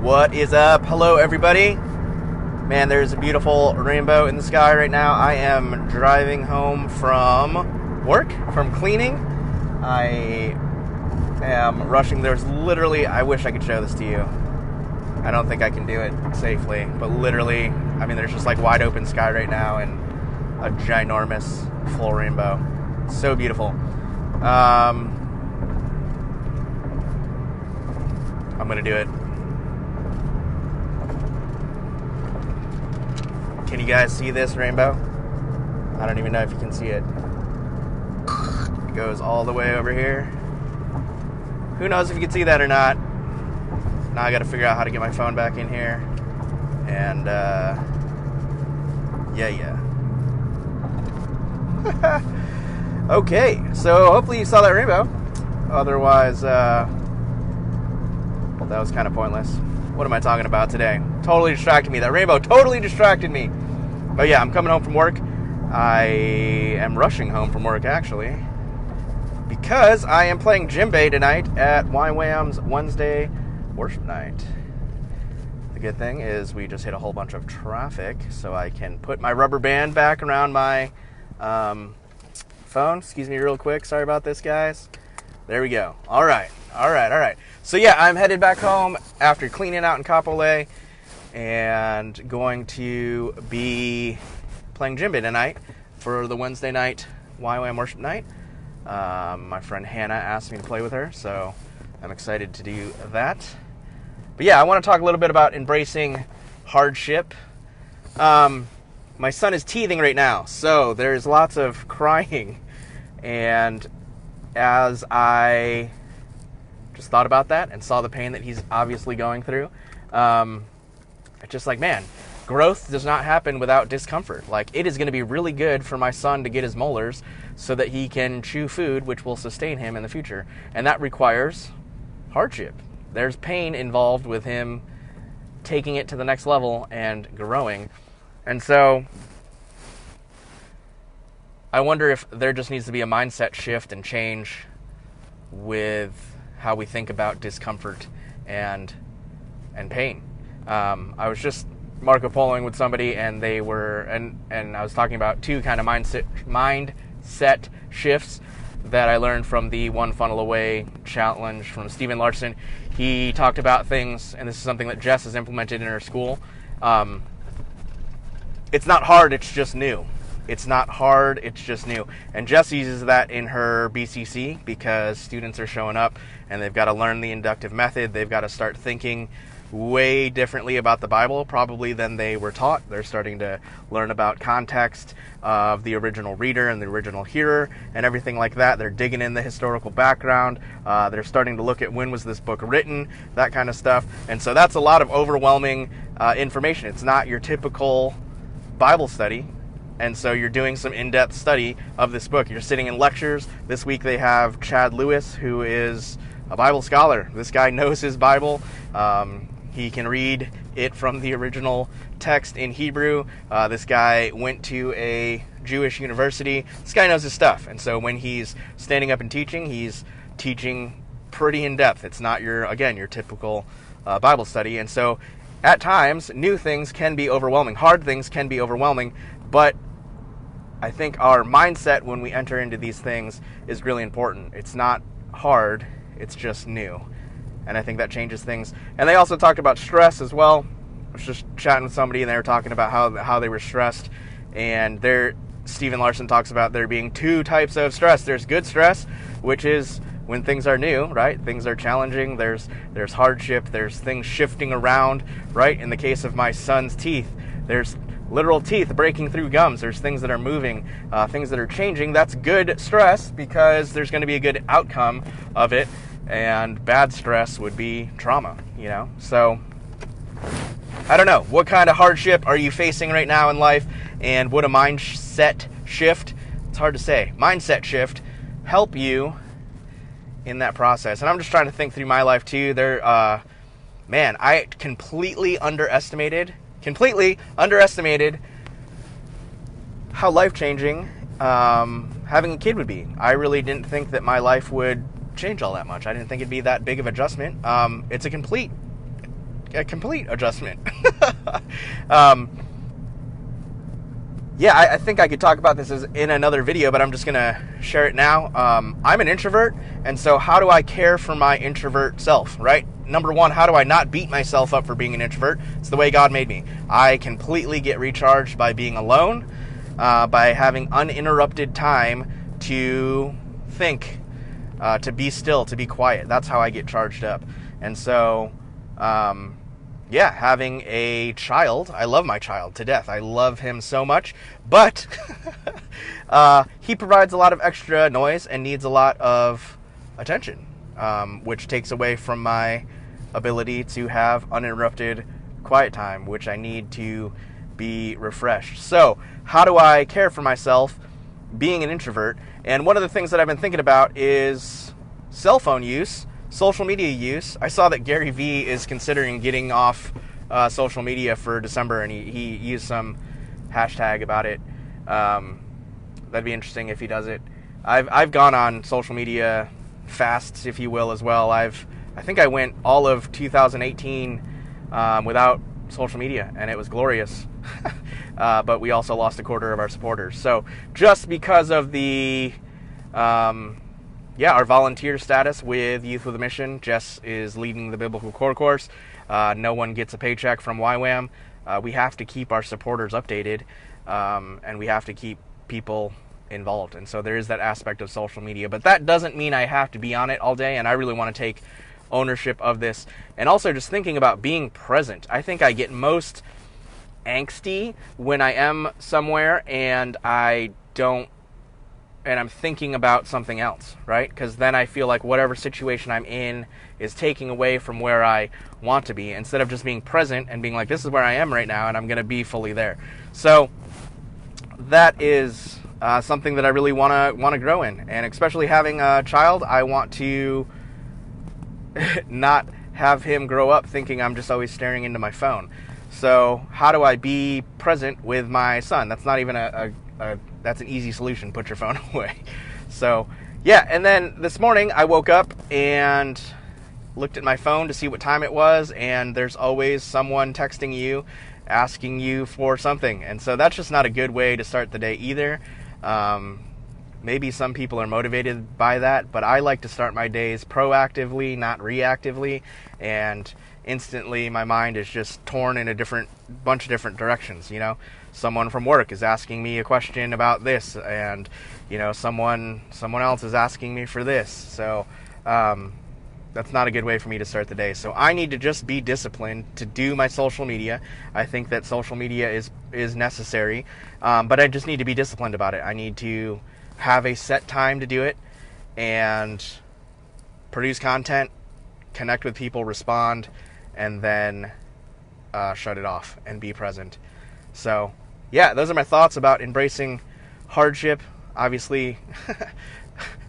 What is up? Hello, everybody. Man, there's a beautiful rainbow in the sky right now. I am driving home from work, from cleaning. I am rushing. There's literally, I wish I could show this to you. I don't think I can do it safely, but literally, I mean, there's just like wide open sky right now and a ginormous full rainbow. So beautiful. I'm gonna do it. Can you guys see this rainbow? I don't even know if you can see it. It goes all the way over here. Who knows if you can see that or not? Now I gotta figure out how to get my phone back in here. And, yeah. Okay, so hopefully you saw that rainbow. Otherwise, well, that was kind of pointless. What am I talking about today? Totally distracted me. That rainbow totally distracted me. But yeah, I'm coming home from work. I am rushing home from work, actually, because I am playing djembe tonight at YWAM's Wednesday worship night. The good thing is we just hit a whole bunch of traffic, so I can put my rubber band back around my phone. Excuse me real quick. Sorry about this, guys. There we go. All right. So yeah, I'm headed back home after cleaning out in Kapolei and going to be playing djembe tonight for the Wednesday night YWAM worship night. My friend Hannah asked me to play with her, so I'm excited to do that. But yeah, I want to talk a little bit about embracing hardship. My son is teething right now, so there's lots of crying. And as I just thought about that and saw the pain that he's obviously going through, it's just like, man, growth does not happen without discomfort. Like, it is going to be really good for my son to get his molars so that he can chew food, which will sustain him in the future. And that requires hardship. There's pain involved with him taking it to the next level and growing. And so I wonder if there just needs to be a mindset shift and change with how we think about discomfort and pain. I was just Marco Poloing with somebody, and they were, and I was talking about two kind of mindset shifts that I learned from the One Funnel Away challenge from Stephen Larson. He talked about things, and this is something that Jess has implemented in her school. It's not hard, it's just new. It's not hard, it's just new. And Jess uses that in her BCC because students are showing up and they've got to learn the inductive method. They've got to start thinking way differently about the Bible probably than they were taught. They're starting to learn about context of the original reader and the original hearer and everything like that. They're digging in the historical background. They're starting to look at when was this book written, that kind of stuff. And so that's a lot of overwhelming information. It's not your typical Bible study. And so you're doing some in-depth study of this book. You're sitting in lectures. This week they have Chad Lewis, who is a Bible scholar. This guy knows his Bible. He can read it from the original text in Hebrew. This guy went to a Jewish university. This guy knows his stuff. And so when he's standing up and teaching, he's teaching pretty in-depth. It's not your typical Bible study. And so at times, new things can be overwhelming. Hard things can be overwhelming. But I think our mindset when we enter into these things is really important. It's not hard, it's just new. And I think that changes things. And they also talked about stress as well. I was just chatting with somebody and they were talking about how they were stressed. And Stephen Larson talks about there being two types of stress. There's good stress, which is when things are new, right? Things are challenging. There's hardship. There's things shifting around, right? In the case of my son's teeth, there's literal teeth breaking through gums. There's things that are moving, things that are changing. That's good stress because there's going to be a good outcome of it. And bad stress would be trauma, So I don't know. What kind of hardship are you facing right now in life? And would a mindset shift, it's hard to say, mindset shift help you in that process? And I'm just trying to think through my life too. I completely underestimated how life-changing having a kid would be. I really didn't think that my life would change all that much. I didn't think it'd be that big of an adjustment. It's a complete a complete adjustment. Yeah, I think I could talk about this in another video, but I'm just going to share it now. I'm an introvert, and so how do I care for my introvert self, right? Number one, how do I not beat myself up for being an introvert? It's the way God made me. I completely get recharged by being alone, by having uninterrupted time to think, to be still, to be quiet. That's how I get charged up. And so, yeah, having a child, I love my child to death. I love him so much, but he provides a lot of extra noise and needs a lot of attention, which takes away from my ability to have uninterrupted quiet time, which I need to be refreshed. So, how do I care for myself being an introvert? And one of the things that I've been thinking about is cell phone use, social media use. I saw that Gary Vee is considering getting off social media for December, and he used some hashtag about it. That'd be interesting if he does it. I've gone on social media fasts, if you will, as well. I think I went all of 2018 without social media, and it was glorious. But we also lost a quarter of our supporters. So just because of the our volunteer status with Youth with a Mission, Jess is leading the Biblical Core course. No one gets a paycheck from YWAM. We have to keep our supporters updated, and we have to keep people involved. And so there is that aspect of social media. But that doesn't mean I have to be on it all day, and I really want to take ownership of this. And also just thinking about being present. I think I get most angsty when I am somewhere and I'm thinking about something else, right? Because then I feel like whatever situation I'm in is taking away from where I want to be, instead of just being present and being like, this is where I am right now, and I'm going to be fully there. So that is something that I really want to grow in, and especially having a child, I want to not have him grow up thinking I'm just always staring into my phone. So how do I be present with my son? That's not even that's an easy solution. Put your phone away. So, yeah, and then this morning I woke up and looked at my phone to see what time it was, and there's always someone texting you, asking you for something. And so that's just not a good way to start the day either. Maybe some people are motivated by that, but I like to start my days proactively, not reactively, and instantly my mind is just torn in a bunch of different directions. Someone from work is asking me a question about this, and someone else is asking me for this. So that's not a good way for me to start the day. So I need to just be disciplined to do my social media. I think that social media is necessary, but I just need to be disciplined about it. I need to have a set time to do it and produce content, connect with people, respond, and then shut it off and be present. So, yeah, those are my thoughts about embracing hardship. Obviously,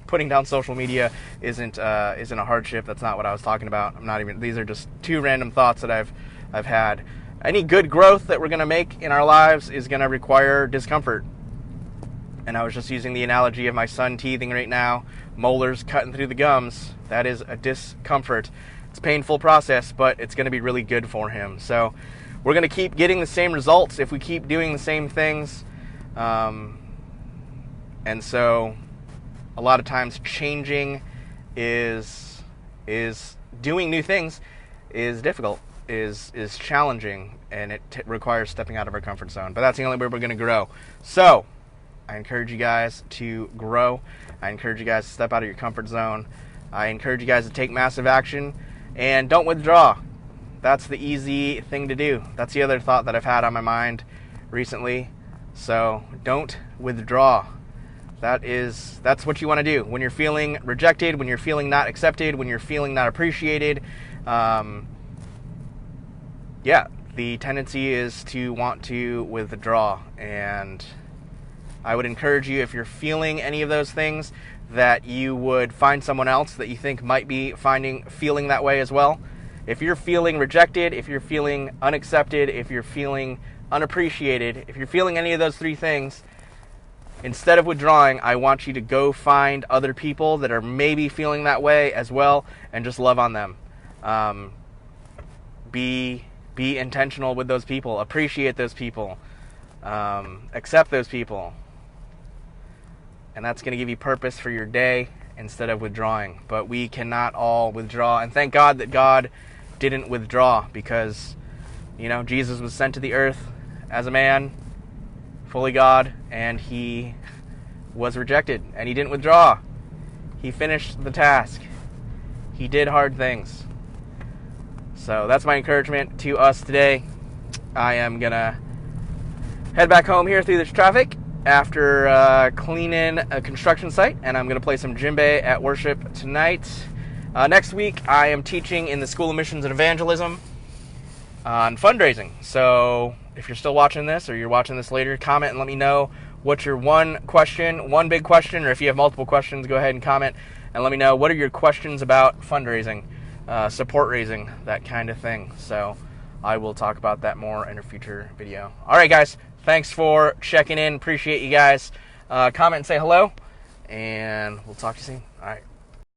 putting down social media isn't a hardship. That's not what I was talking about. These are just two random thoughts that I've had. Any good growth that we're going to make in our lives is going to require discomfort. And I was just using the analogy of my son teething right now, molars cutting through the gums. That is a discomfort. It's a painful process, but it's going to be really good for him. So we're going to keep getting the same results if we keep doing the same things. And so a lot of times changing is doing new things is difficult, is challenging, and it requires stepping out of our comfort zone. But that's the only way we're going to grow. So I encourage you guys to grow. I encourage you guys to step out of your comfort zone. I encourage you guys to take massive action and don't withdraw. That's the easy thing to do. That's the other thought that I've had on my mind recently. So don't withdraw. That's what you want to do when you're feeling rejected, when you're feeling not accepted, when you're feeling not appreciated. The tendency is to want to withdraw, and I would encourage you, if you're feeling any of those things, that you would find someone else that you think might be feeling that way as well. If you're feeling rejected, if you're feeling unaccepted, if you're feeling unappreciated, if you're feeling any of those three things, instead of withdrawing, I want you to go find other people that are maybe feeling that way as well and just love on them. be intentional with those people, appreciate those people, accept those people, and that's going to give you purpose for your day instead of withdrawing. But we cannot all withdraw, and thank God that God didn't withdraw, because Jesus was sent to the earth as a man, fully God, and he was rejected, and he didn't withdraw. He finished the task. He did hard things. So that's my encouragement to us today. I am going to head back home here through this traffic after cleaning a construction site, and I'm going to play some djembe at worship tonight. Next week, I am teaching in the School of Missions and Evangelism on fundraising. So if you're still watching this, or you're watching this later, comment and let me know what's your one big question, or if you have multiple questions, go ahead and comment and let me know what are your questions about fundraising, support raising, that kind of thing. So I will talk about that more in a future video. All right, guys, thanks for checking in. Appreciate you guys. Comment and say hello, and we'll talk to you soon. All right.